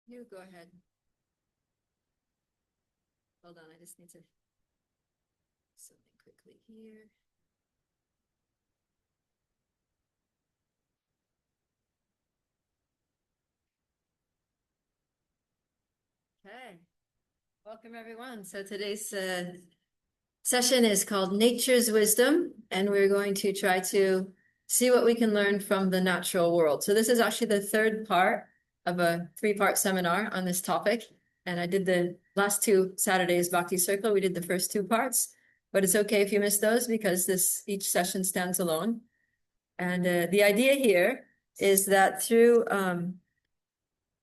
You go ahead. Hold on, I just need to something quickly here. Okay, welcome everyone. So today's session is called Nature's Wisdom, and we're going to try to see what we can learn from the natural world. So this is actually the third part of a three-part seminar on this topic. And I did the last two Saturdays Bhakti Circle. We did the first two parts, but it's okay if you missed those because each session stands alone. And the idea here is that through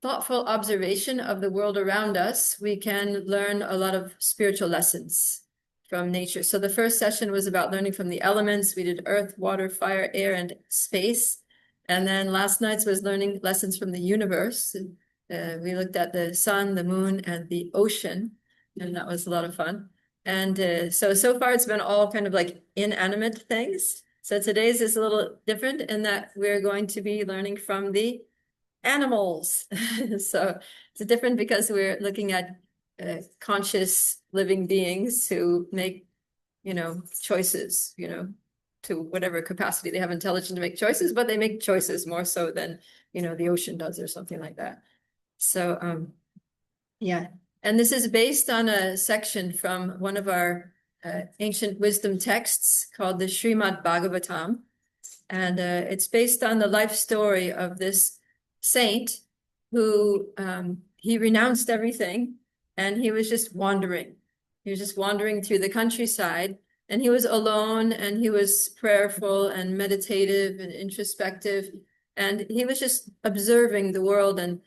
thoughtful observation of the world around us, we can learn a lot of spiritual lessons from nature. So the first session was about learning from the elements. We did earth, water, fire, air, and space. And then last night's was learning lessons from the universe. We looked at the sun, the moon, and the ocean, and that was a lot of fun. And so far it's been all kind of like inanimate things. So today's is a little different in that we're going to be learning from the animals. So it's different because we're looking at conscious living beings who make, choices, to whatever capacity they have intelligence to make choices, but they make choices more so than, the ocean does or something like that. So, yeah. And this is based on a section from one of our ancient wisdom texts called the Srimad Bhagavatam. And it's based on the life story of this saint who he renounced everything and he was just wandering. He was just wandering through the countryside and he was alone and he was prayerful and meditative and introspective. And he was just observing the world and,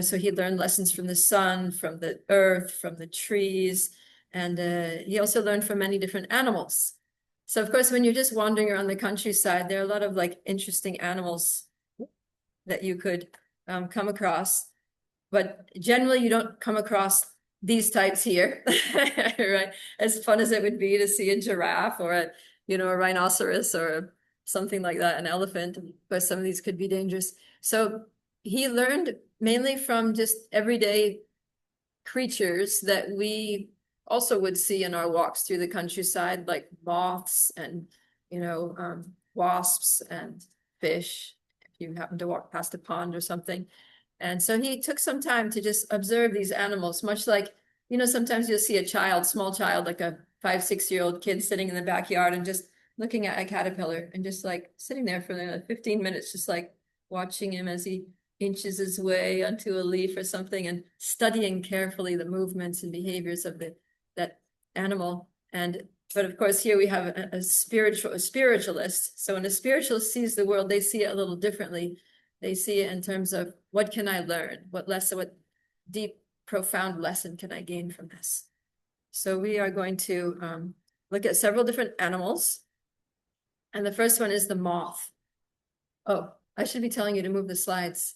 so he learned lessons from the sun, from the earth, from the trees. And he also learned from many different animals. So of course, when you're just wandering around the countryside, there are a lot of like interesting animals that you could come across. But generally, you don't come across these types here, right? As fun as it would be to see a giraffe or a rhinoceros or something like that, an elephant, but some of these could be dangerous. So he learned mainly from just everyday creatures that we also would see in our walks through the countryside, like moths and, wasps and fish, if you happen to walk past a pond or something. And so he took some time to just observe these animals, much like, sometimes you'll see a small child, like a 5, 6-year-old kid sitting in the backyard and just looking at a caterpillar and just like sitting there for 15 minutes, just like watching him as he inches his way onto a leaf or something and studying carefully the movements and behaviors of that animal. But of course, here we have a spiritualist. So when a spiritualist sees the world, they see it a little differently. They see it in terms of what can I learn? What deep, profound lesson can I gain from this? So we are going to look at several different animals. And the first one is the moth. Oh, I should be telling you to move the slides.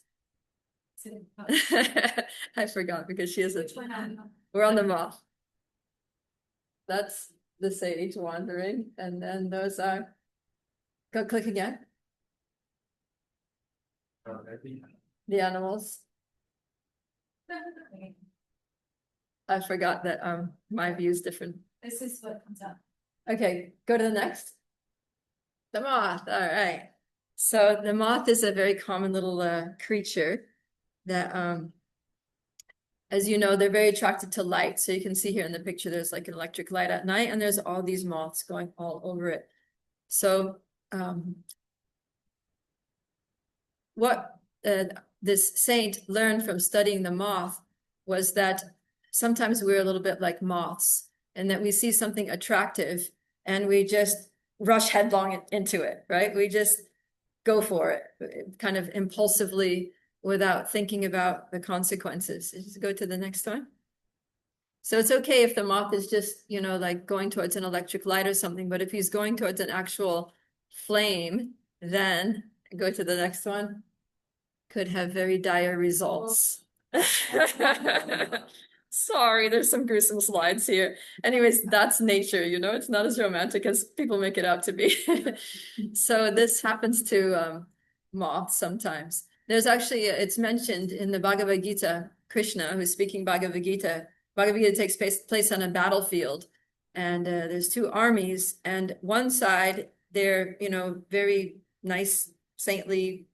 I forgot because she is we're on the moth. That's the sage wandering. And then those are, go click again. The animals. I forgot that my view is different. This is what comes up. Okay, go to the next. The moth. All right. So the moth is a very common little creature that as you know, they're very attracted to light. So you can see here in the picture, there's like an electric light at night, and there's all these moths going all over it. So what this saint learned from studying the moth was that sometimes we're a little bit like moths, and that we see something attractive and we just rush headlong into it, right? We just go for it, kind of impulsively, without thinking about the consequences. Just go to the next one. So it's okay if the moth is just, like going towards an electric light or something, but if he's going towards an actual flame, then go to the next one. Could have very dire results. Sorry, there's some gruesome slides here. Anyways, that's nature, it's not as romantic as people make it out to be. So this happens to moths sometimes. There's actually, it's mentioned in the Bhagavad Gita, Krishna, who's speaking Bhagavad Gita. Bhagavad Gita takes place on a battlefield, and there's two armies, and one side, they're, very nice, saintly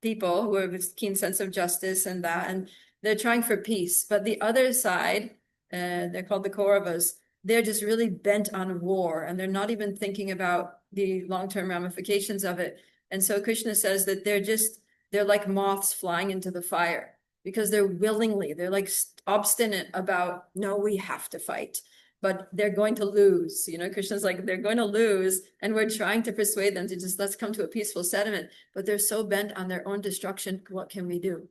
people who have a keen sense of justice and that, and they're trying for peace. But the other side, they're called the Kauravas, they're just really bent on war, and they're not even thinking about the long-term ramifications of it. And so Krishna says that they're like moths flying into the fire, because they're like obstinate about, no, we have to fight, but they're going to lose. Krishna's like, they're going to lose, and we're trying to persuade them to just, let's come to a peaceful settlement, but they're so bent on their own destruction. What can we do?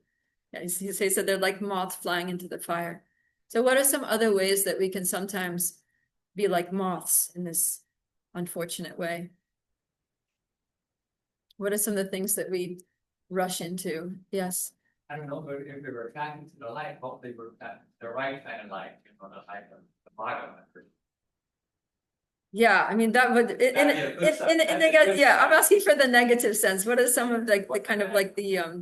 Yeah, he says that they're like moths flying into the fire. So what are some other ways that we can sometimes be like moths in this unfortunate way? What are some of the things that we rush into? Yes. I don't know, but if they were attracted to the light, hopefully we're at the right kind of light, the light of the bottom. Yeah, I mean, that would, yeah, I'm asking for the negative sense. What are some of like the kind of like the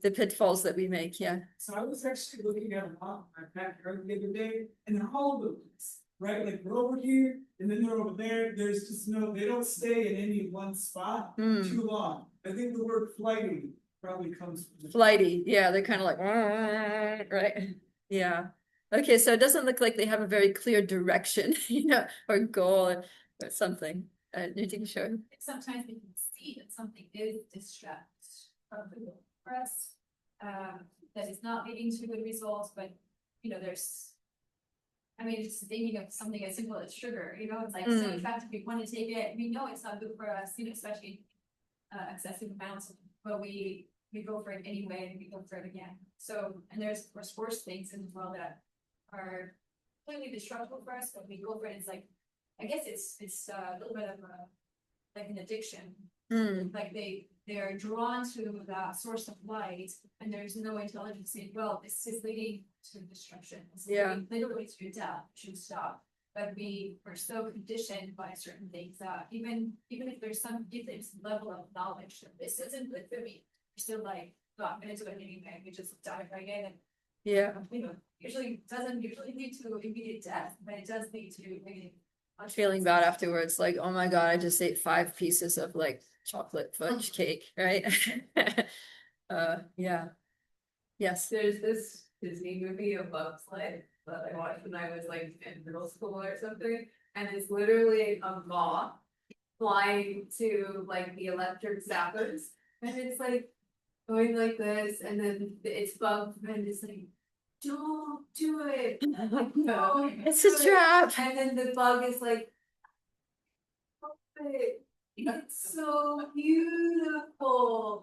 pitfalls that we make? Yeah. So I was actually looking at a map my backyard the other day, and they're all over the place, right? Like they're over here, and then they're over there. There's just they don't stay in any one spot too long. I think the word flighty probably comes from flighty. Yeah, they're kind of like, right? Yeah. Okay, so it doesn't look like they have a very clear direction, or goal or something. You can show. Sometimes we can see that something is distract from the goal for us, that is not leading to good results, but just thinking of something as simple as sugar, it's like so attractive, we want to take it, we know it's not good for us, especially excessive amounts, but we go for it anyway, and we go for it again. So, and there's worse things as well that are clearly destructive for us, but we go for it. It's like, I guess it's a little bit of like an addiction. Like they're drawn to that source of light, and there's no intelligence saying, well, this is leading to destruction. It's literally to death, should stop. But we are so conditioned by certain things that even if there's some level of knowledge that this isn't good for me, we're still like, oh, I'm gonna do it anyway. We just dive right in, and usually doesn't lead to immediate death, but it does lead to maybe feeling bad afterwards, like, oh my God, I just ate 5 pieces of like chocolate fudge cake, right? Yeah. Yes. There's this Disney movie, A Bug's Life, that I watched when I was like in middle school or something, and it's literally a moth flying to like the electric zappers, and it's like going like this, and then it's bug and it's like, don't do it. Like, no, It's a trap. And then the bug is like, it's so beautiful.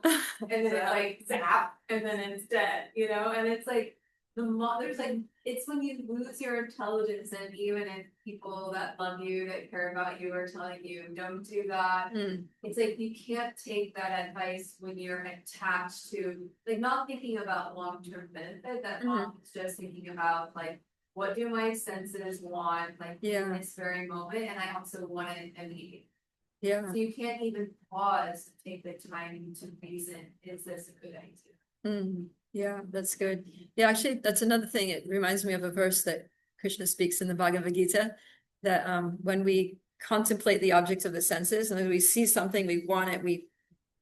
And then it like zap, and then it's dead, and it's like there's like, it's when you lose your intelligence, and even if people that love you, that care about you, are telling you don't do that, it's like you can't take that advice when you're attached to like not thinking about long-term benefit. That it's just thinking about like, what do my senses want, like in this very moment, and I also want it immediately. Yeah. So you can't even pause to take the time to reason, is this a good idea? Yeah, that's good. Yeah, actually, that's another thing. It reminds me of a verse that Krishna speaks in the Bhagavad Gita, that when we contemplate the objects of the senses, and when we see something, we want it, we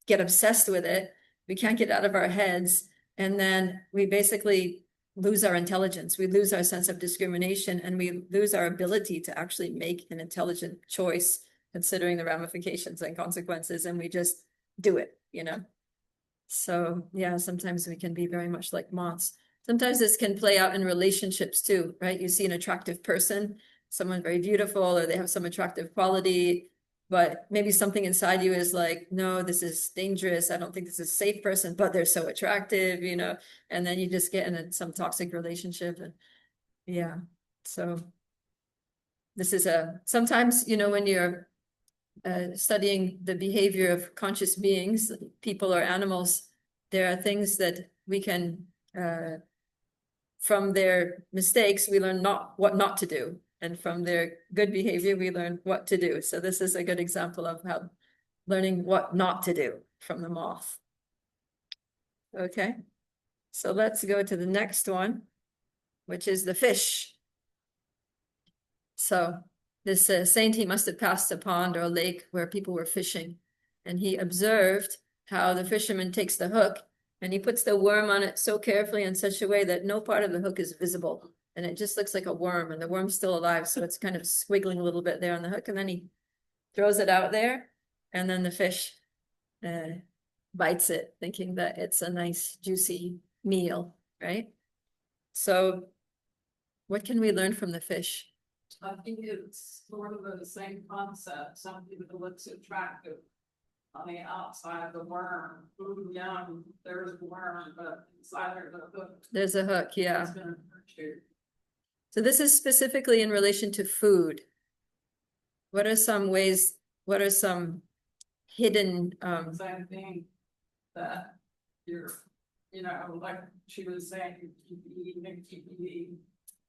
get obsessed with it, we can't get out of our heads, and then we basically lose our intelligence, we lose our sense of discrimination, and we lose our ability to actually make an intelligent choice, considering the ramifications and consequences, and we just do it, So yeah, sometimes we can be very much like moths. Sometimes this can play out in relationships too, right? You see an attractive person, someone very beautiful, or they have some attractive quality, but maybe something inside you is like, no, this is dangerous. I don't think this is a safe person, but they're so attractive, and then you just get in some toxic relationship. And yeah, so this is sometimes, when you're studying the behavior of conscious beings, people or animals, there are things that we can, from their mistakes, we learn what not to do. And from their good behavior, we learn what to do. So this is a good example of how learning what not to do from the moth. Okay, so let's go to the next one, which is the fish. So this saint, he must have passed a pond or a lake where people were fishing, and he observed how the fisherman takes the hook and he puts the worm on it so carefully in such a way that no part of the hook is visible, and it just looks like a worm, and the worm's still alive, so it's kind of squiggling a little bit there on the hook, and then he throws it out there, and then the fish bites it, thinking that it's a nice juicy meal, right? So what can we learn from the fish? I think it's sort of the same concept, something that looks attractive on the outside, the worm, ooh, yum, there's a worm, but inside there's a hook. There's a hook, yeah. It's gonna hurt you. So this is specifically in relation to food. What are some ways, what are some hidden, Same thing that you're, you know, like she was saying, keep eating and keep eating.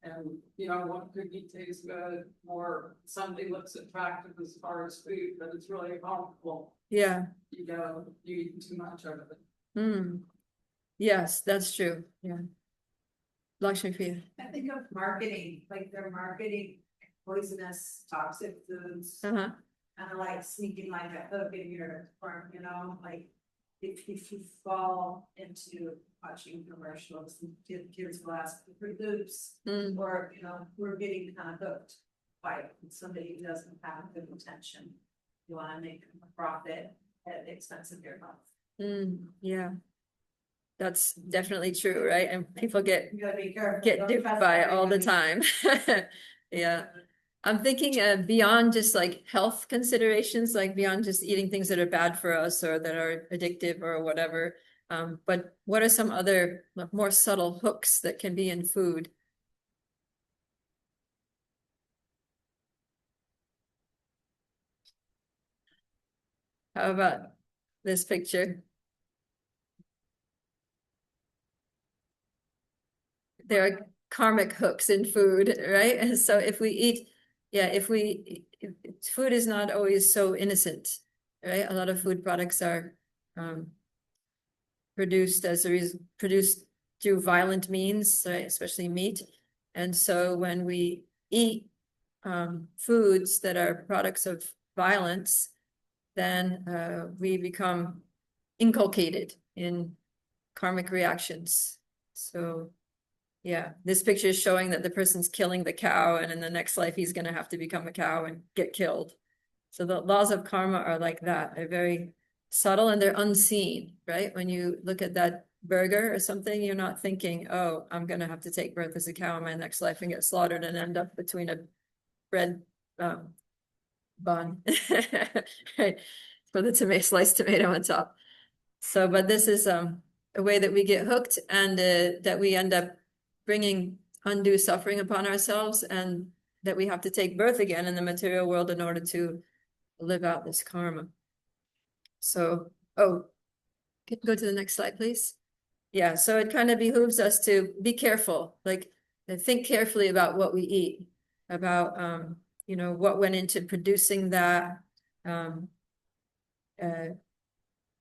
And, you know, one cookie tastes good, or something looks attractive as far as food, but it's really harmful. yeah, You eat too much of it. yes, that's true, yeah. Lakshmi Priya. I think of marketing, like they're marketing poisonous, toxic foods, Uh-huh, kind of like sneaking like a hook in your farm, you know, like. If you fall into watching commercials, and kids will ask for Fruit Loops, mm, or, you know, we're getting kind of hooked by somebody who doesn't have good intention. You wanna make a profit at the expense of your health. yeah. That's definitely true, right? And people get You gotta be careful. get Don't duped trust by it all the everybody. time. Yeah. I'm thinking beyond just like health considerations, like beyond just eating things that are bad for us or that are addictive or whatever. But what are some other like, more subtle hooks that can be in food? How about this picture? There are karmic hooks in food, right? And so if we eat, yeah, food is not always so innocent, right? A lot of food products are produced produced through violent means, right? Especially meat. And so when we eat foods that are products of violence, then we become inculcated in karmic reactions. So yeah, this picture is showing that the person's killing the cow, and in the next life, he's going to have to become a cow and get killed. So the laws of karma are like that. They're very subtle and they're unseen, right? When you look at that burger or something, you're not thinking, oh, I'm going to have to take birth as a cow in my next life and get slaughtered and end up between a bread bun, right? For the sliced tomato on top. So, but this is a way that we get hooked, and that we end up bringing undue suffering upon ourselves, and that we have to take birth again in the material world in order to live out this karma. So, go to the next slide, please. Yeah, so it kind of behooves us to be careful, like think carefully about what we eat, about you know, what went into producing that,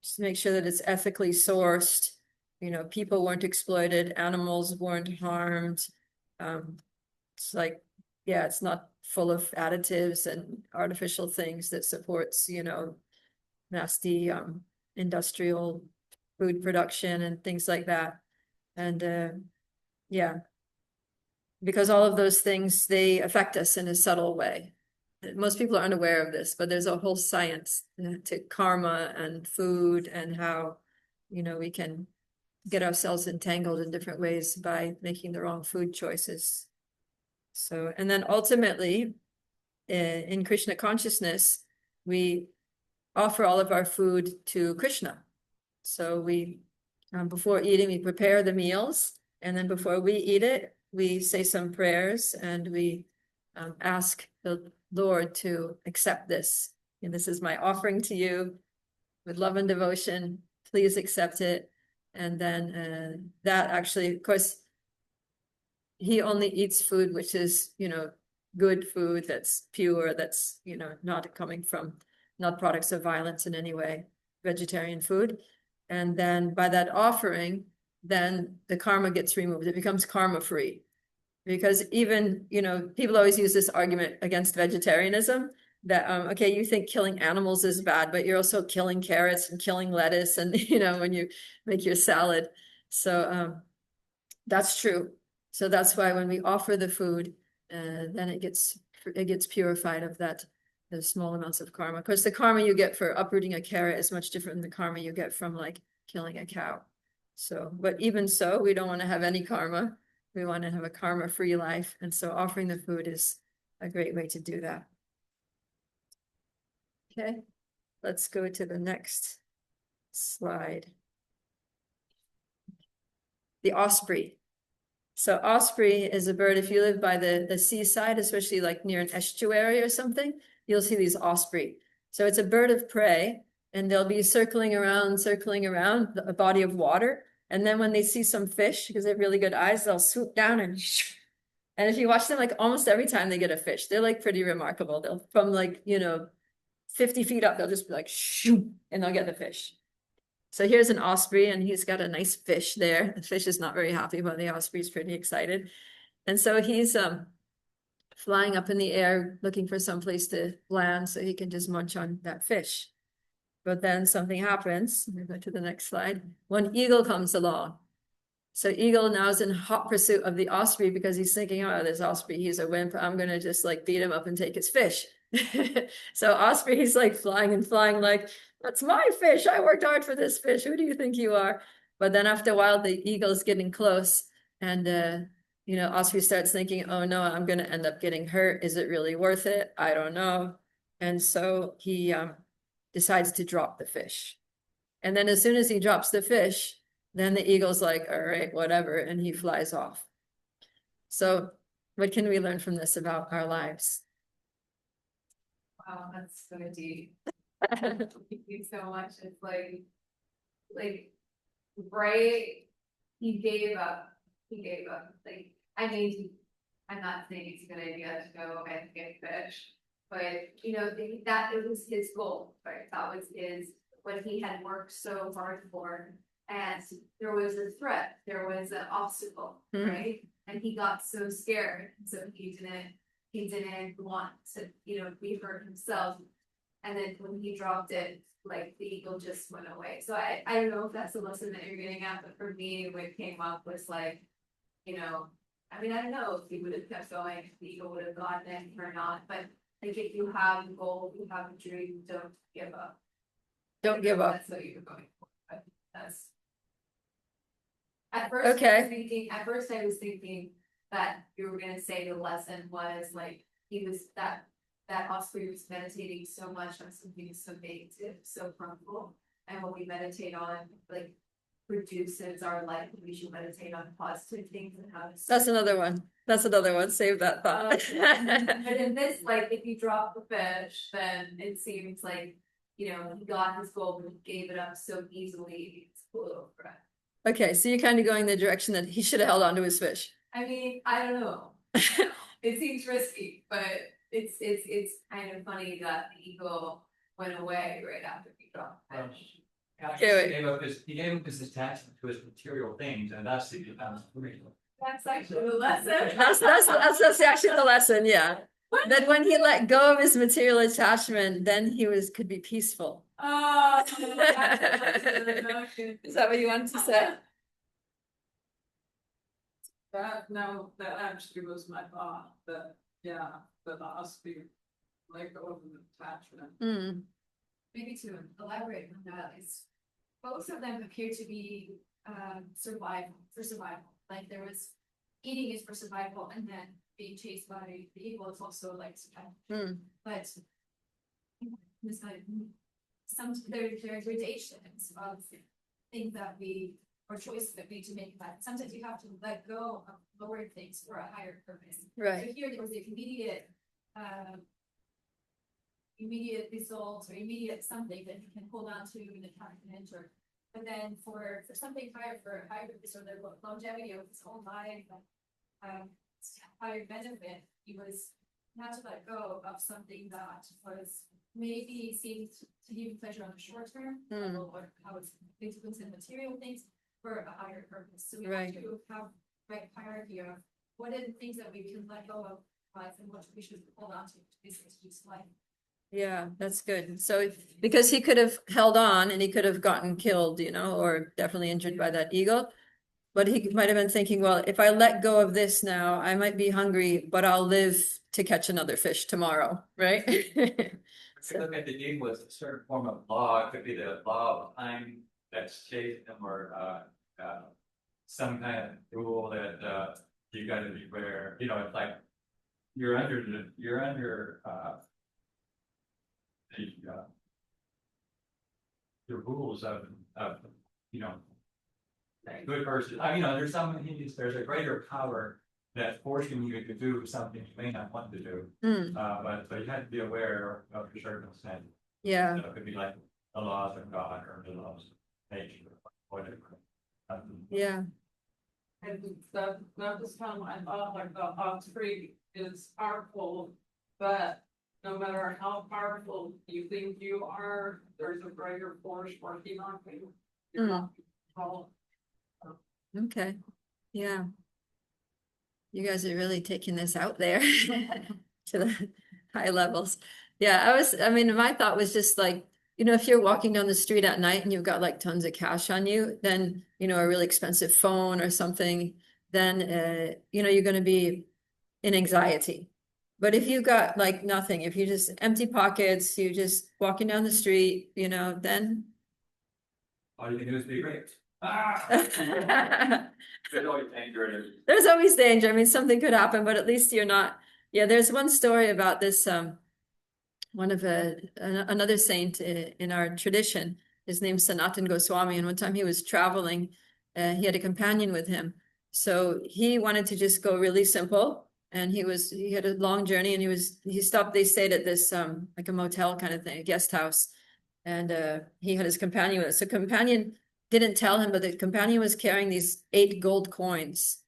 just make sure that it's ethically sourced. You know, people weren't exploited, animals weren't harmed. It's like, yeah, it's not full of additives and artificial things that supports, you know, nasty industrial food production and things like that. And yeah, because all of those things, they affect us in a subtle way. Most people are unaware of this, but there's a whole science to karma and food, and how, you know, we can get ourselves entangled in different ways by making the wrong food choices. So, and then ultimately, in Krishna consciousness, we offer all of our food to Krishna. So we, before eating, we prepare the meals, and then before we eat it, we say some prayers, and we ask the Lord to accept this. And this is my offering to you with love and devotion. Please accept it. And then that actually, of course, he only eats food which is, you know, good food, that's pure, that's, you know, not coming from, not products of violence in any way, vegetarian food. And then by that offering, then the karma gets removed. It becomes karma free. Because even, people always use this argument against vegetarianism that, okay, you think killing animals is bad, but you're also killing carrots and killing lettuce and, when you make your salad. So, that's true. So that's why when we offer the food, then it gets purified of that, the small amounts of karma. Of course, the karma you get for uprooting a carrot is much different than the karma you get from like killing a cow. So, but even so, we don't want to have any karma. We want to have a karma-free life. And so offering the food is a great way to do that. Okay, let's go to the next slide. The osprey. So osprey is a bird, if you live by the seaside, especially like near an estuary or something, you'll see these osprey. So it's a bird of prey, and they'll be circling around a body of water. And then when they see some fish, because they have really good eyes, they'll swoop down and if you watch them, like almost every time they get a fish, they're like pretty remarkable. They'll from like, 50 feet up, they'll just be like, shoo, and they'll get the fish. So here's an osprey, and he's got a nice fish there. The fish is not very happy, but the osprey's pretty excited. And so he's flying up in the air, looking for some place to land so he can just munch on that fish. But then something happens. Let me go to the next slide. One eagle comes along. So eagle now is in hot pursuit of the osprey because he's thinking, oh, this osprey, he's a wimp. I'm going to just like beat him up and take his fish. So osprey, he's like flying and flying like, that's my fish. I worked hard for this fish. Who do you think you are? But then after a while, the eagle's getting close and, osprey starts thinking, oh no, I'm going to end up getting hurt. Is it really worth it? I don't know. And so he decides to drop the fish. And then as soon as he drops the fish, then the eagle's like, all right, whatever. And he flies off. So what can we learn from this about our lives? Wow, that's so deep. Thank you so much. It's like, right, he gave up. Like, I mean, I'm not saying it's a good idea to go and get fish, but that it was his goal, right? That was what he had worked so hard for. And there was a threat, there was an obstacle, right? And he got so scared, so he didn't want to, be hurt himself. And then when he dropped it, like the eagle just went away. So I don't know if that's the lesson that you're getting at, but for me, what came up was like, I mean, I don't know if he would have kept going, if the eagle would have gotten it or not, but like if you have a goal, if you have a dream, don't give up. Don't give up. That's what you're going for, but that's. At first, Okay. I was thinking that you were gonna say the lesson was like, that osprey was meditating so much on something so negative, so harmful. And when we meditate on, like, produces our life, we should meditate on positive things and how to. That's another one. Save that thought. But in this, like, if you drop the fish, then it seems like, he got his goal, but he gave it up so easily, it's a little over. Okay, so you're kind of going the direction that he should have held on to his fish. I mean, I don't know. It seems risky, but it's kind of funny that the eagle went away right after he dropped the fish. He gave up his attachment to his material things, and that's the That's actually the lesson. That's actually the lesson, yeah. That when he let go of his material attachment, then he could be peaceful. Oh, Is that what you wanted to say? That actually was my thought, that the osprey let go of the attachment. Maybe to elaborate on that, is both of them appear to be survival. Like there was eating is for survival, and then being chased by the eagle is also like survival. But it's like there are gradations of things that or choices that we need to make. But sometimes you have to let go of lower things for a higher purpose. Right. So here there was immediate results or immediate something that you can hold on to in the continent, but then for something higher, for a higher purpose or the longevity of his whole life, higher benefit, he was had to let go of something that was maybe seemed to give you pleasure on the short term, or how it's things and material things for a higher purpose. So we Right. have to have right hierarchy of what are the things that we can let go of life and what we should hold on to basically to just life. Yeah, that's good. So because he could have held on and he could have gotten killed, you know, or definitely injured by that eagle. But he might have been thinking, well, if I let go of this now, I might be hungry, but I'll live to catch another fish tomorrow, right? If you look at the eagle as a certain form of law, it could be the law of time that's chasing them, or some kind of rule that you gotta beware, you know, it's like you're under the rules of, you know, good versus, you know, there's a greater power that's forcing you to do something you may not want to do. Hmm, But you have to be aware of your circumstance. yeah, So it could be like the laws of God or the laws of nature, or whatever. yeah, And that was kind of, I thought like the offspring is powerful, but no matter how powerful you think you are, there's a greater force working on you. You're not control. okay, yeah. You guys are really taking this out there to the high levels. Yeah, I mean, my thought was just like, you know, if you're walking down the street at night and you've got like tons of cash on you, then, you know, a really expensive phone or something, then, you know, you're going to be in anxiety. But if you got like nothing, if you just empty pockets, you just walking down the street, you know, then All you can do is be raped. There's always danger in it. there's always danger. I mean, something could happen, but at least you're not. Yeah, there's one story about this. One of another saint in our tradition. His name's Sanatan Goswami, and one time he was traveling, he had a companion with him. So he wanted to just go really simple, and he had a long journey, and he stopped. They stayed at this like a motel kind of thing, a guest house, and he had his companion with us. So companion didn't tell him, but the companion was carrying these 8 gold coins,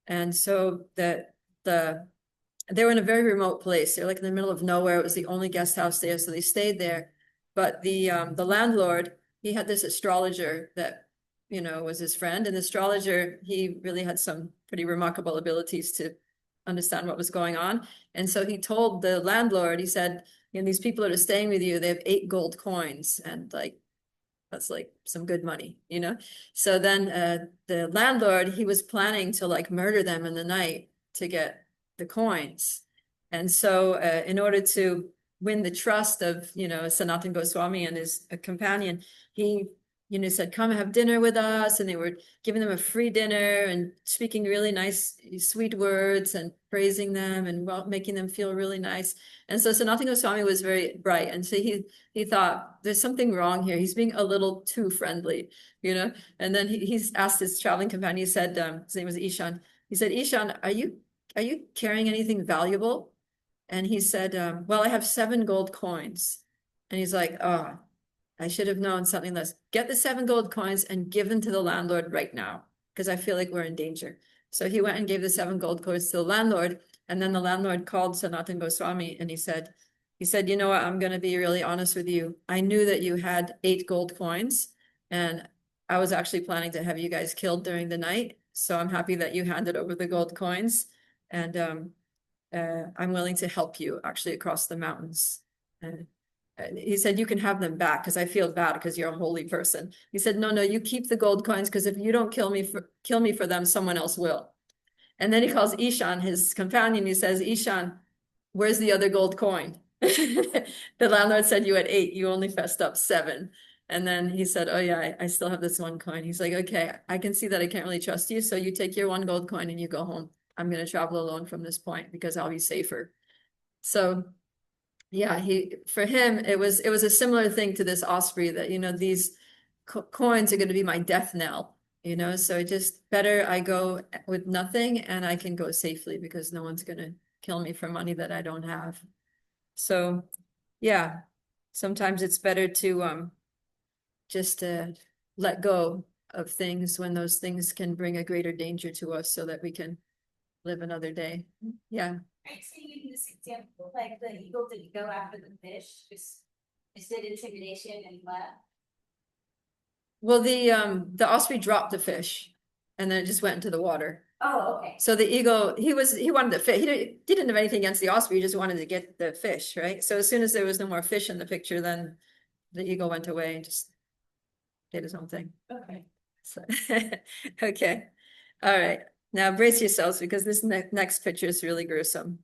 and so they were in a very remote place. They're like in the middle of nowhere. It was the only guest house there, so they stayed there. But the landlord, he had this astrologer that, you know, was his friend, and the astrologer, he really had some pretty remarkable abilities to understand what was going on. And so he told the landlord, he said, you know, these people that are staying with you, they have 8 gold coins, and like that's like some good money, you know? So then the landlord, he was planning to like murder them in the night to get the coins. And so in order to win the trust of, you know, Sanatan Goswami and his companion, he, you know, said, come have dinner with us. And they were giving them a free dinner and speaking really nice, sweet words and praising them and making them feel really nice. And so Sanatan Goswami was very bright. And so he thought, there's something wrong here. He's being a little too friendly, you know? And then he's asked his traveling companion, he said, his name was Ishan. He said, Ishan, are you carrying anything valuable? And he said, well, I have 7 gold coins. And he's like, oh, I should have known something less. Get the 7 gold coins and give them to the landlord right now, because I feel like we're in danger. So he went and gave the 7 gold coins to the landlord. And then the landlord called Sanatan Goswami and he said, you know what, I'm going to be really honest with you. I knew that you had 8 gold coins, and I was actually planning to have you guys killed during the night. So I'm happy that you handed over the gold coins. And I'm willing to help you actually across the mountains. And he said, you can have them back because I feel bad because you're a holy person. He said, no, you keep the gold coins, because if you don't kill me for them, someone else will. And then he calls Ishan, his companion. He says, Ishan, where's the other gold coin? The landlord said you had 8, you only fessed up 7. And then he said, oh yeah, I still have this 1 coin. He's like, okay, I can see that I can't really trust you. So you take your 1 gold coin and you go home. I'm going to travel alone from this point because I'll be safer. So yeah, for him, it was a similar thing to this osprey that, you know, these coins are going to be my death knell, you know, so just better I go with nothing and I can go safely because no one's going to kill me for money that I don't have. So yeah, sometimes it's better to just let go of things when those things can bring a greater danger to us so that we can live another day. Yeah. Right, so you use this example, like the eagle didn't go after the fish, just did intimidation and left. Well, the osprey dropped the fish and then it just went into the water. Oh, okay. So the eagle, he wanted the fish. He didn't have anything against the osprey. He just wanted to get the fish, right? So as soon as there was no more fish in the picture, then the eagle went away and just did his own thing. Okay. So, okay. All right. Now brace yourselves because this next picture is really gruesome.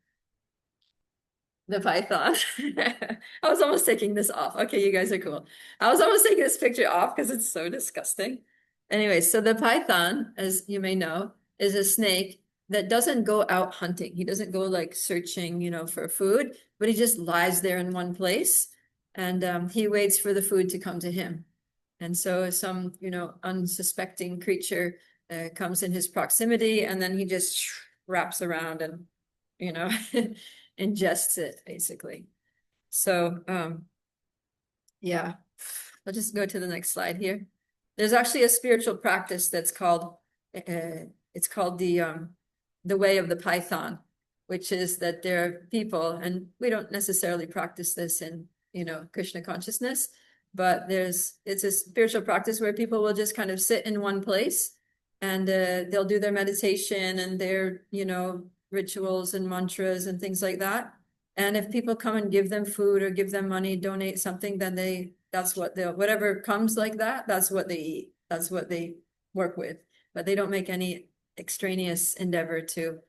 The python. I was almost taking this off. Okay, you guys are cool. I was almost taking this picture off because it's so disgusting. Anyway, so the python, as you may know, is a snake that doesn't go out hunting. He doesn't go like searching, for food, but he just lies there in one place and he waits for the food to come to him. And so some, unsuspecting creature comes in his proximity and then he just wraps around and, ingests it basically. So, yeah, I'll just go to the next slide here. There's actually a spiritual practice that's called, it's called the way of the python, which is that there are people, and we don't necessarily practice this in, Krishna consciousness, but it's a spiritual practice where people will just kind of sit in one place and they'll do their meditation and their, rituals and mantras and things like that. And if people come and give them food or give them money, donate something, then that's what whatever comes like that, that's what they eat. That's what they work with. But they don't make any extraneous endeavor to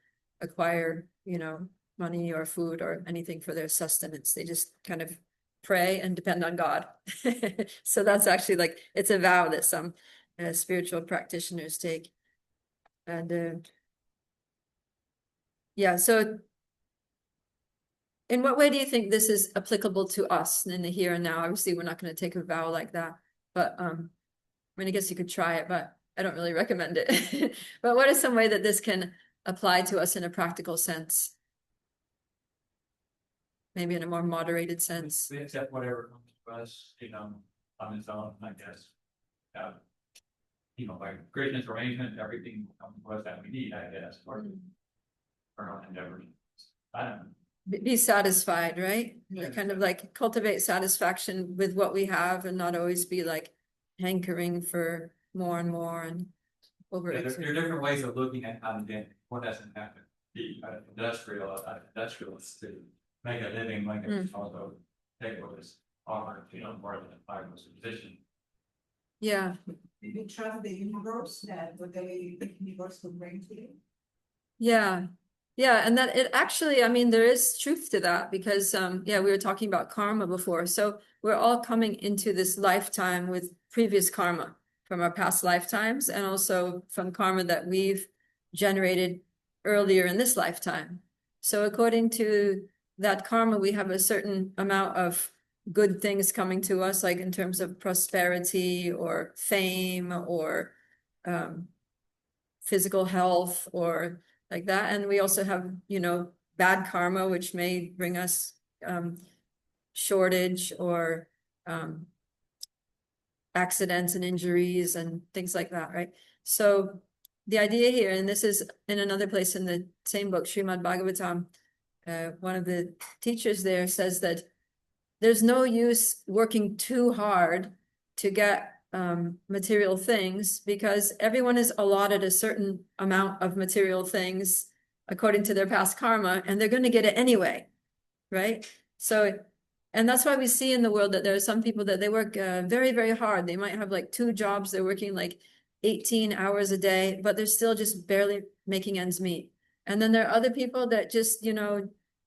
acquire, money or food or anything for their sustenance. They just kind of pray and depend on God. So that's actually it's a vow that some spiritual practitioners take. And yeah, so in what way do you think this is applicable to us in the here and now? Obviously, we're not going to take a vow like that, but I guess you could try it, but I don't really recommend it. But what is some way that this can apply to us in a practical sense? Maybe in a more moderated sense. We accept whatever comes to us, on its own, I guess. By greatness arrangement, everything will come to us that we need, I guess, or our endeavors. I don't know. Be satisfied, right? Yeah. Kind of cultivate satisfaction with what we have and not always be hankering for more and more and over. Yeah, there are different ways of looking at content. One doesn't have to be industrialist to make a living, also take what is offered, more than a 5 position. Yeah. Did you trust the universe that whatever the universe will bring to you? Yeah. Yeah. And that it actually, there is truth to that because, we were talking about karma before. So we're all coming into this lifetime with previous karma from our past lifetimes and also from karma that we've generated earlier in this lifetime. So according to that karma, we have a certain amount of good things coming to us, like in terms of prosperity or fame or physical health or like that. And we also have, bad karma, which may bring us shortage or accidents and injuries and things like that, right? So the idea here, and this is in another place in the same book, Srimad Bhagavatam, one of the teachers there says that there's no use working too hard to get material things because everyone is allotted a certain amount of material things according to their past karma, and they're going to get it anyway, right? So, and that's why we see in the world that there are some people that they work very, very hard. They might have 2 jobs. They're working 18 hours a day, but they're still just barely making ends meet. And then there are other people that just,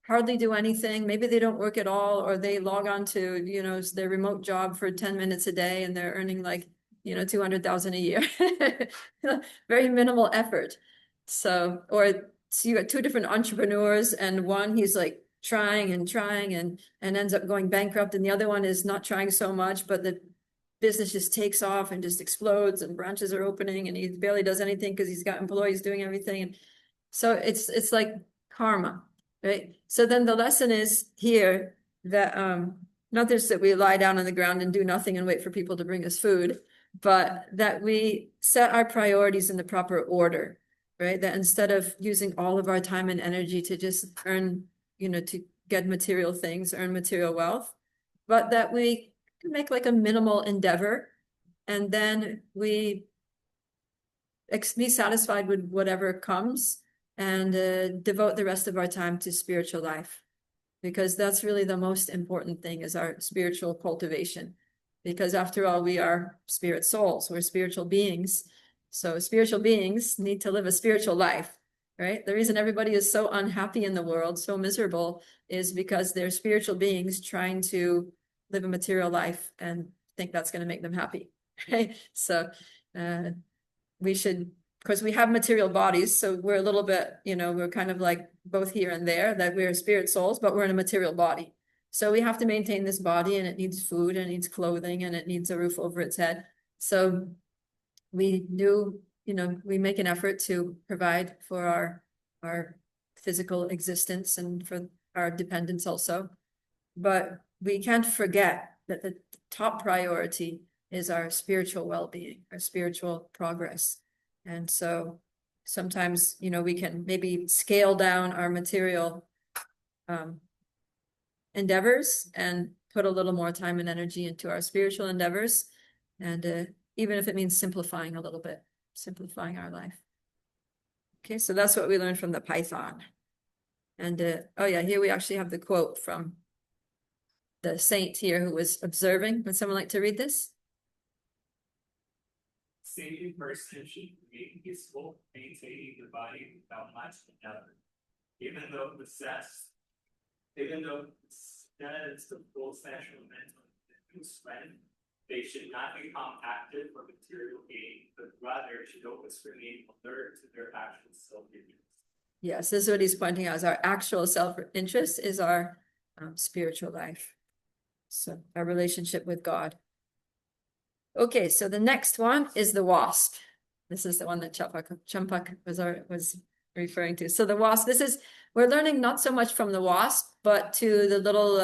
hardly do anything. Maybe they don't work at all, or they log on to, their remote job for 10 minutes a day and they're earning 200,000 a year. Very minimal effort. So you got 2 different entrepreneurs and one, he's trying and ends up going bankrupt. And the other one is not trying so much, but the business just takes off and just explodes and branches are opening and he barely does anything because he's got employees doing everything. And so it's like karma. Right. So then the lesson is here that not just that we lie down on the ground and do nothing and wait for people to bring us food, but that we set our priorities in the proper order. right? That instead of using all of our time and energy to just earn, to get material things, earn material wealth, but that we can make like a minimal endeavor, and then we be satisfied with whatever comes, and devote the rest of our time to spiritual life, because that's really the most important thing, is our spiritual cultivation. Because after all, we are spirit souls, we're spiritual beings. So spiritual beings need to live a spiritual life, right? The reason everybody is so unhappy in the world, so miserable, is because they're spiritual beings trying to live a material life and think that's going to make them happy, right? So we should, because we have material bodies, so we're a little bit, we're kind of like both here and there, that we're spirit souls, but we're in a material body. So we have to maintain this body, and it needs food, and it needs clothing, and it needs a roof over its head. So we do, we make an effort to provide for our physical existence and for our dependents also. But we can't forget that the top priority is our spiritual well-being, our spiritual progress. And so sometimes, we can maybe scale down our material endeavors and put a little more time and energy into our spiritual endeavors. And even if it means simplifying a little bit, simplifying our life. Okay, so that's what we learned from the Python. And oh yeah, here we actually have the quote from the saint here who was observing. Would someone like to read this? Saving person should remain peaceful, maintaining the body without much effort. Even though possessed of full sexual mental strength, they should not become active for material gain, but rather should always remain alert to their actual self-interest. Yes, this is what he's pointing out, is our actual self-interest is our spiritual life. So our relationship with God. Okay, so the next one is the wasp. This is the one that Champak was referring to. So the wasp, we're learning not so much from the wasp, but to the little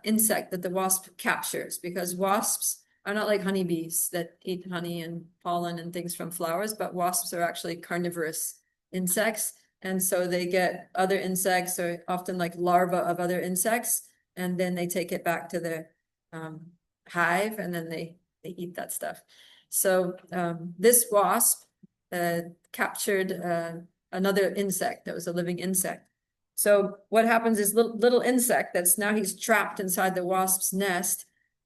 insect that the wasp captures, because wasps are not like honeybees that eat honey and pollen and things from flowers, but wasps are actually carnivorous insects. And so they get other insects, or often like larvae of other insects, and then they take it back to their hive, and then they eat that stuff. So this wasp captured another insect that was a living insect. So what happens is little insect he's trapped inside the wasp's nest,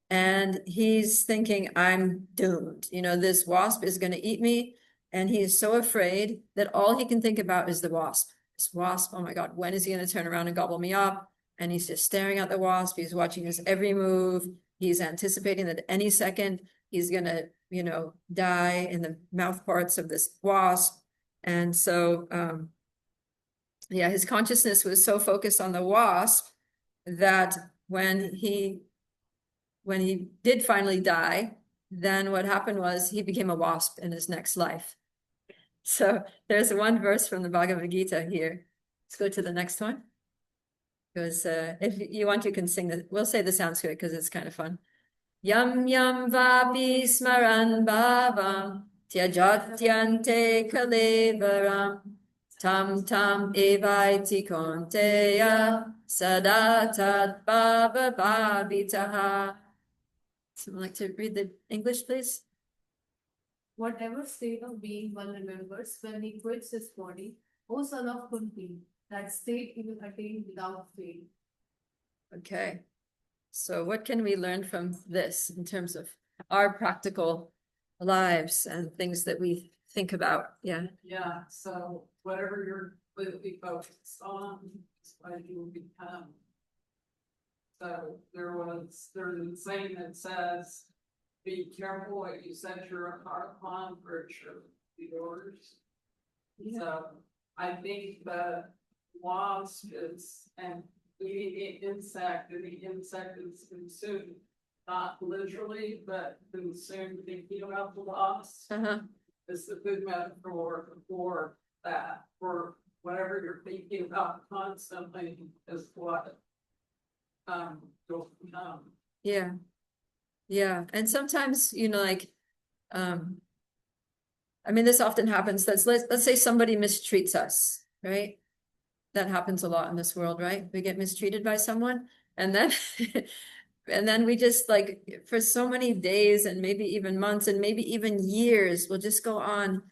and he's thinking, I'm doomed. This wasp is going to eat me. And he is so afraid that all he can think about is the wasp. This wasp, oh my God, when is he going to turn around and gobble me up? And he's just staring at the wasp. He's watching his every move. He's anticipating that any second he's going to, die in the mouth parts of this wasp. And so, his consciousness was so focused on the wasp that when he did finally die, then what happened was he became a wasp in his next life. So there's one verse from the Bhagavad Gita here. Let's go to the next one. Because if you want, you can sing this. We'll say the Sanskrit because it's kind of fun. Yam yam vapi smaran bhavam tyajatyante kalevaram tam tam evaiti konteya sadatat bhava bhavitaha. Someone like to read the English, please? Whatever state of being one remembers when he quits his body, O son of Kunti, that state he will attain without fail. Okay. So what can we learn from this in terms of our practical lives and things that we think about? Yeah. Yeah, so whatever you're completely focused on is what you will become. So there's a saying that says, be careful what you set your heart upon, for it shall be yours. Yeah. So I think the wasp is, and eating the insect, and the insect is consumed, not literally, but consumed thinking about the wasp. Is the good metaphor for that, for whatever you're thinking about constantly is what you'll become. Yeah. And sometimes, I mean, this often happens. Let's say somebody mistreats us, right? That happens a lot in this world, right? We get mistreated by someone and then and then we just like for so many days and maybe even months and maybe even years, we'll just go on,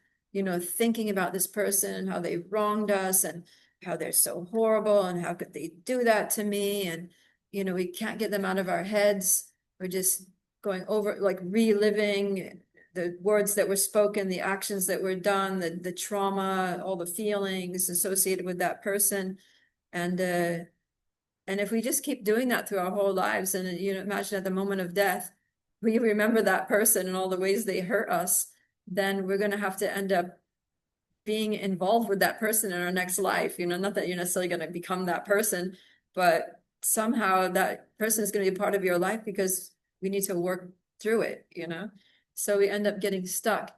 thinking about this person and how they wronged us and how they're so horrible and how could they do that to me? And, we can't get them out of our heads. We're just going over, like reliving the words that were spoken, the actions that were done, the trauma, all the feelings associated with that person. And if we just keep doing that through our whole lives, and imagine at the moment of death, we remember that person and all the ways they hurt us, then we're going to have to end up being involved with that person in our next life. Not that you're necessarily going to become that person, but somehow that person is going to be a part of your life because we need to work through it, So we end up getting stuck,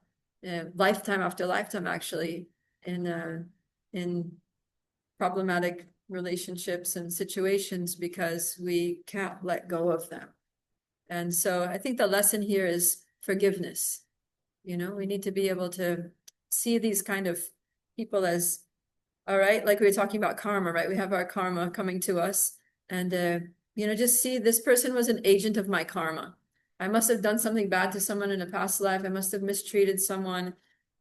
lifetime after lifetime, actually, in problematic relationships and situations because we can't let go of them. And so I think the lesson here is forgiveness. We need to be able to see these kind of people as, all right, like we were talking about karma, right? We have our karma coming to us and, just see this person was an agent of my karma. I must have done something bad to someone in a past life. I must have mistreated someone.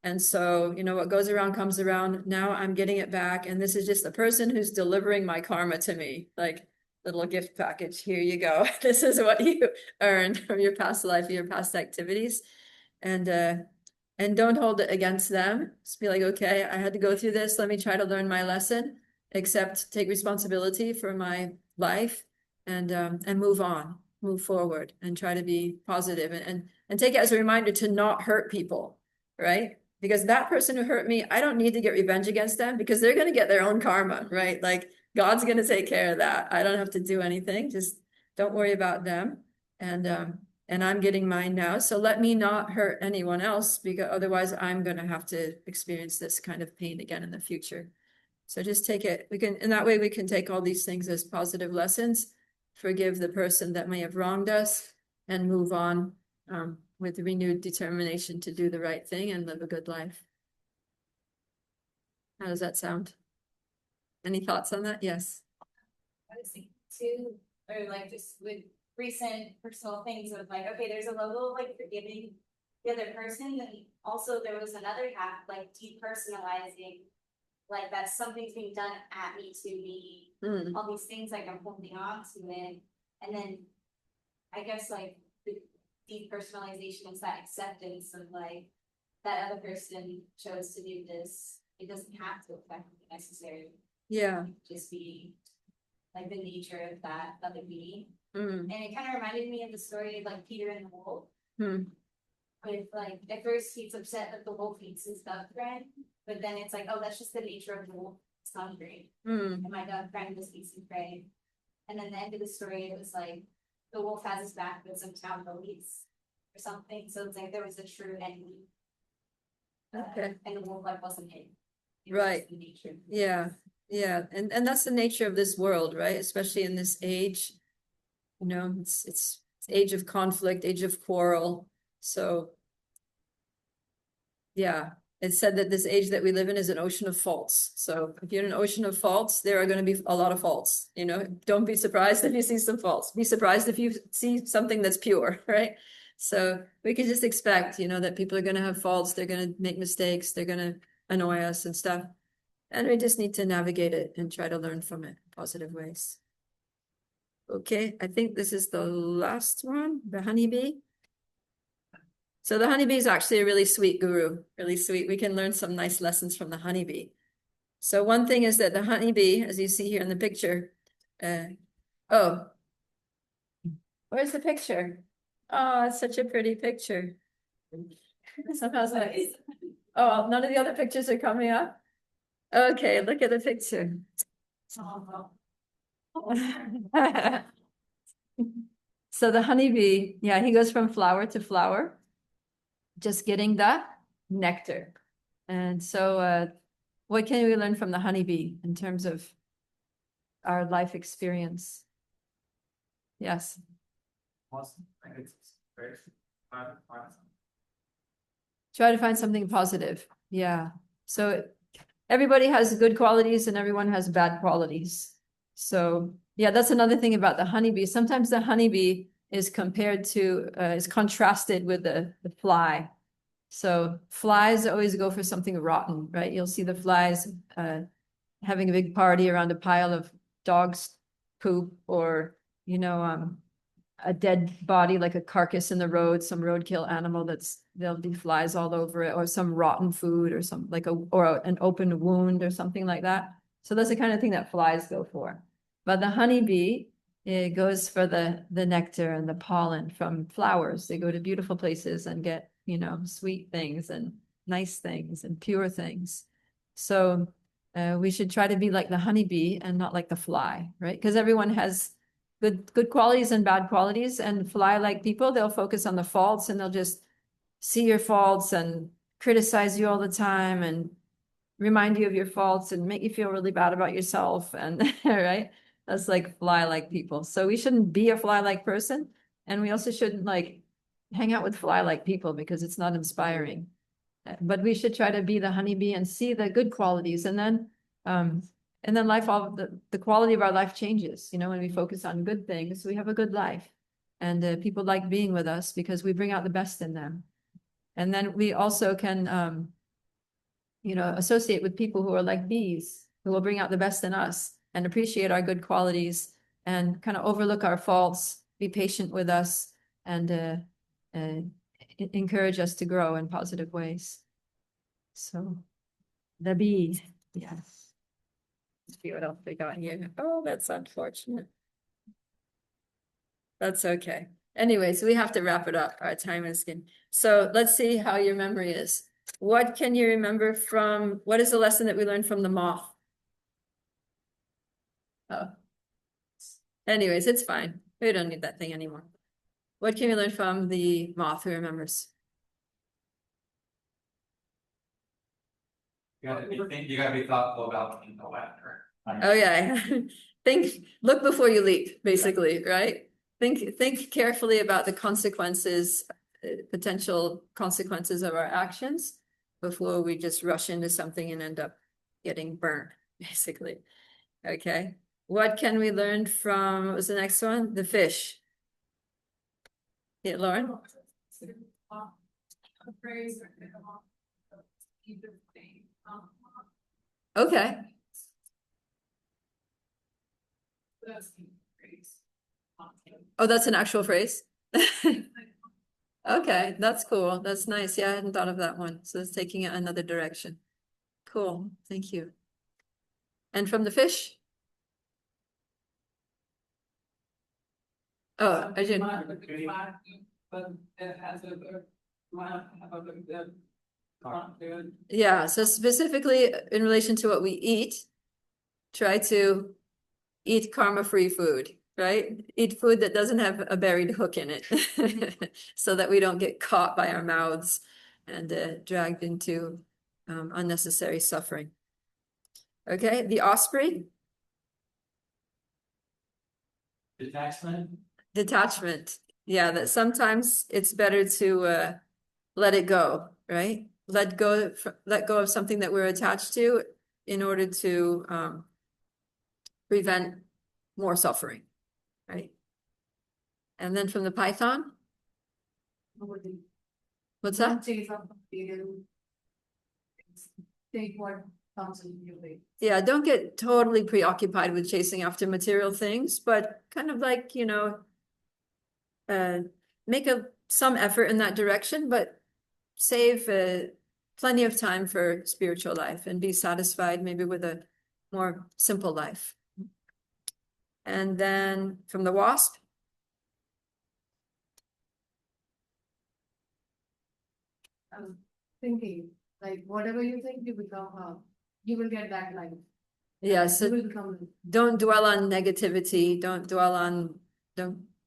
And so, what goes around comes around. Now I'm getting it back. And this is just the person who's delivering my karma to me. Like little gift package. Here you go. This is what you earned from your past life, your past activities. And don't hold it against them. Just be like, okay, I had to go through this. Let me try to learn my lesson, take responsibility for my life and move on, move forward and try to be positive and take it as a reminder to not hurt people, right? Because that person who hurt me, I don't need to get revenge against them because they're going to get their own karma, right? Like God's going to take care of that. I don't have to do anything. Just don't worry about them. And I'm getting mine now. So let me not hurt anyone else because otherwise I'm going to have to experience this kind of pain again in the future. So just take it. In that way we can take all these things as positive lessons, forgive the person that may have wronged us and move on with renewed determination to do the right thing and live a good life. How does that sound? Any thoughts on that? Yes. I was thinking too, or like just with recent personal things of like, okay, there's a level of like forgiving the other person, and also there was another half like depersonalizing, like that something's being done at me to me, all these things like I'm holding on to it, and then I guess like the depersonalization is that acceptance of like that other person chose to do this. It doesn't have to affect me necessarily. Yeah. Just be like the nature of that other being. And it kind of reminded me of the story of like Peter and the wolf. With like at first he's upset that the wolf eats his dove friend, but then it's like, oh, that's just the nature of the wolf. It's hungry. And my dove friend just eats and prey. And then the end of the story, it was like the wolf has his back with some town police or something. So it's like there was a true enemy. Okay. And the wolf like wasn't him. Right. Yeah. Yeah. And that's the nature of this world, right? Especially in this age. It's age of conflict, age of quarrel. So yeah, it's said that this age that we live in is an ocean of faults. So if you're in an ocean of faults, there are going to be a lot of faults. Don't be surprised if you see some faults. Be surprised if you see something that's pure, right? So we can just expect, that people are going to have faults. They're going to make mistakes. They're going to annoy us and stuff. And we just need to navigate it and try to learn from it in positive ways. Okay, I think this is the last one, the honeybee. So the honeybee is actually a really sweet guru, really sweet. We can learn some nice lessons from the honeybee. So one thing is that the honeybee, as you see here in the picture, oh, where's the picture? Oh, it's such a pretty picture. Oh, none of the other pictures are coming up? Okay, look at the picture. So the honeybee, yeah, he goes from flower to flower, just getting the nectar. And so what can we learn from the honeybee in terms of our life experience? Yes. Awesome. It's very Try to find something positive. Yeah. So everybody has good qualities and everyone has bad qualities. So yeah, that's another thing about the honeybee. Sometimes the honeybee is compared to, is contrasted with the fly. So flies always go for something rotten, right? You'll see the flies having a big party around a pile of dog's poop or, you know, a dead body, like a carcass in the road, some roadkill animal there'll be flies all over it, or some rotten food or some like an open wound or something like that. So that's the kind of thing that flies go for. But the honeybee, it goes for the nectar and the pollen from flowers. They go to beautiful places and get, you know, sweet things and nice things and pure things. So we should try to be like the honeybee and not like the fly, right? Because everyone has good qualities and bad qualities, and fly like people, they'll focus on the faults and they'll just see your faults and criticize you all the time and remind you of your faults and make you feel really bad about yourself. And right, that's like fly like people. So we shouldn't be a fly like person, and we also shouldn't like hang out with fly like people because it's not inspiring. But we should try to be the honeybee and see the good qualities, and then life, all the quality of our life changes. You know, when we focus on good things, we have a good life, and people like being with us because we bring out the best in them. And then we also can, you know, associate with people who are like bees, who will bring out the best in us and appreciate our good qualities and kind of overlook our faults, be patient with us, and encourage us to grow in positive ways. So the bees, yes. Let's see what else we got here. Oh, that's unfortunate. That's okay. Anyways, we have to wrap it up. Our time is getting. So let's see how your memory is. What can you remember from, what is the lesson that we learned from the moth? Oh. Anyways, it's fine. We don't need that thing anymore. What can we learn from the moth? Who remembers? You gotta be thoughtful about the laughter. Oh yeah. Look before you leap, basically, right? Think carefully about the consequences, potential consequences of our actions before we just rush into something and end up getting burned, basically. Okay. What can we learn from, what was the next one? The fish. Yeah, Lauren? Okay. Oh, that's an actual phrase? Okay, that's cool. That's nice. Yeah, I hadn't thought of that one. So it's taking it another direction. Cool. Thank you. And from the fish? Oh, I didn't. But it has Yeah, so specifically in relation to what we eat, try to eat karma-free food, right? Eat food that doesn't have a buried hook in it so that we don't get caught by our mouths and dragged into unnecessary suffering. Okay, the osprey? Detachment. Yeah, that sometimes it's better to let it go, right? Let go of something that we're attached to in order to prevent more suffering, right? And then from the python? What's that? Yeah, don't get totally preoccupied with chasing after material things, but kind of like, you know, make some effort in that direction, but save plenty of time for spiritual life and be satisfied maybe with a more simple life. And then from the wasp? Thinking, like whatever you think, you become, you will get that life. Yeah, so You will become. don't dwell on negativity. Don't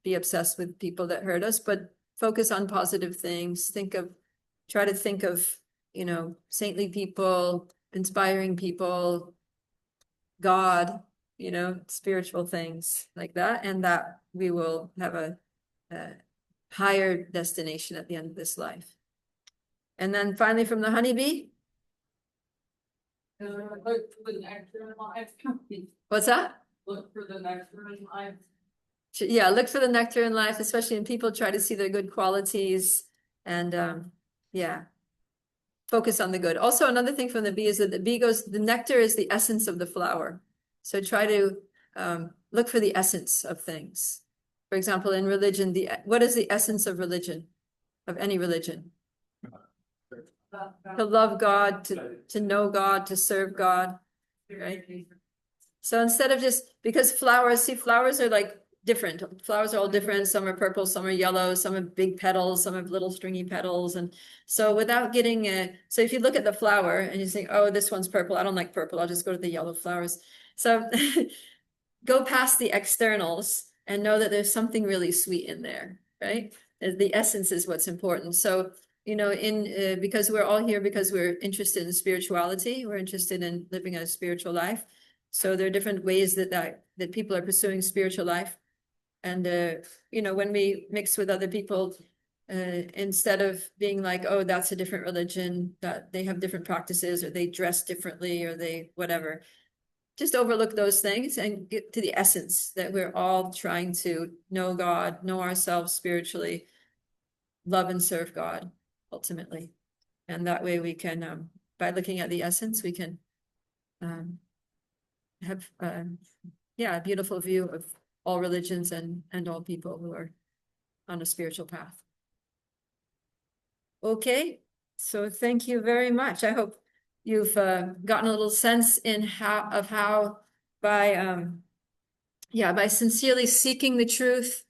be obsessed with people that hurt us, but focus on positive things. Try to think of, you know, saintly people, inspiring people, God, you know, spiritual things like that. And that we will have a higher destination at the end of this life. And then finally from the honeybee, Look for the nectar in life. what's that? Look for the nectar in life. Yeah, look for the nectar in life, especially when people try to see their good qualities and yeah, focus on the good. Also, another thing from the bee is that the bee goes, the nectar is the essence of the flower. So try to look for the essence of things. For example, in religion, what is the essence of religion, of any religion? To love God, to know God, to serve God, right? So instead of just, because flowers, see, flowers are like different. Flowers are all different. Some are purple, some are yellow, some have big petals, some have little stringy petals. And so without getting so if you look at the flower and you think, oh, this one's purple, I don't like purple, I'll just go to the yellow flowers. So go past the externals and know that there's something really sweet in there, right? The essence is what's important. So, you know, because we're all here because we're interested in spirituality, we're interested in living a spiritual life. So there are different ways that people are pursuing spiritual life. And, you know, when we mix with other people, instead of being like, oh, that's a different religion, that they have different practices, or they dress differently, or they whatever, just overlook those things and get to the essence that we're all trying to know God, know ourselves spiritually, love and serve God ultimately. And that way we can, by looking at the essence, we can have a beautiful view of all religions and all people who are on a spiritual path. Okay, so thank you very much. I hope you've gotten a little sense in how by sincerely seeking the truth,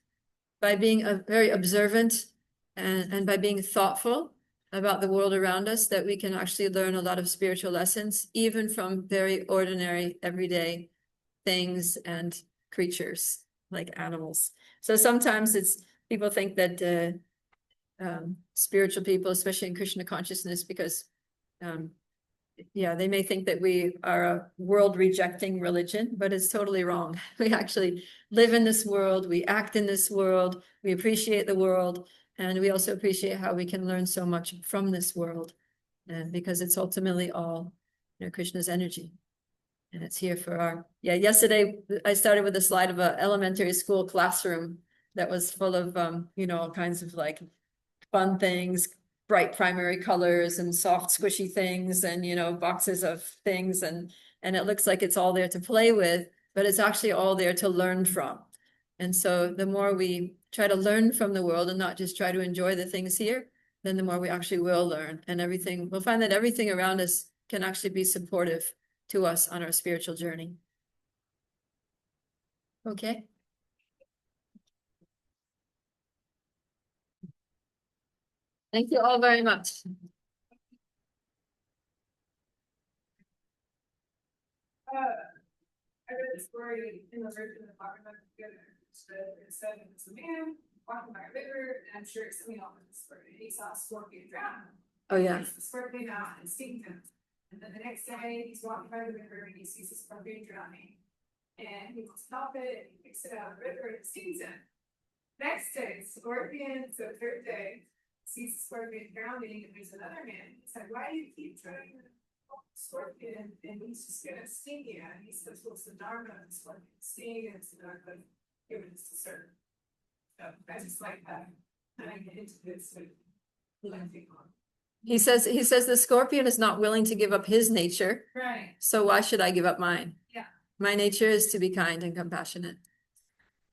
by being very observant and by being thoughtful about the world around us, that we can actually learn a lot of spiritual lessons, even from very ordinary, everyday things and creatures like animals. So sometimes people think that spiritual people, especially in Krishna consciousness, because they may think that we are a world rejecting religion, but it's totally wrong. We actually live in this world, we act in this world, we appreciate the world, and we also appreciate how we can learn so much from this world, and because it's ultimately all, you know, Krishna's energy. And it's here for yesterday I started with a slide of an elementary school classroom that was full of, all kinds of like fun things, bright primary colors and soft squishy things and, boxes of things. And it looks like it's all there to play with, but it's actually all there to learn from. And so the more we try to learn from the world and not just try to enjoy the things here, then the more we actually will learn, and we'll find that everything around us can actually be supportive to us on our spiritual journey. Okay. Thank you all very much. I read this story in the version of Bhagavad Gita. It said it's a man walking by a river, and I'm sure it's something else in the story. He saw a scorpion drown. Oh yeah. The scorpion out and stinged him. And then the next day, he's walking by the river and he sees a scorpion drowning. And he wants to help it, he picks it out of the river and stings him. Next day, scorpion, so third day, sees the scorpion drowning, and there's another man. He's like, why do you keep trying to help the scorpion? And he's just gonna sting you. And he says, what's the dharma of the scorpion? Sting, and it's the dharma of humans to serve. So I just like that. And I get into this with letting on. He says the scorpion is not willing to give up his nature. Right. So why should I give up mine? Yeah. My nature is to be kind and compassionate.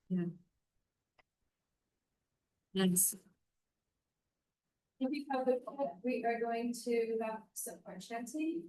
Yeah. Nice. We are going to have some more chanting.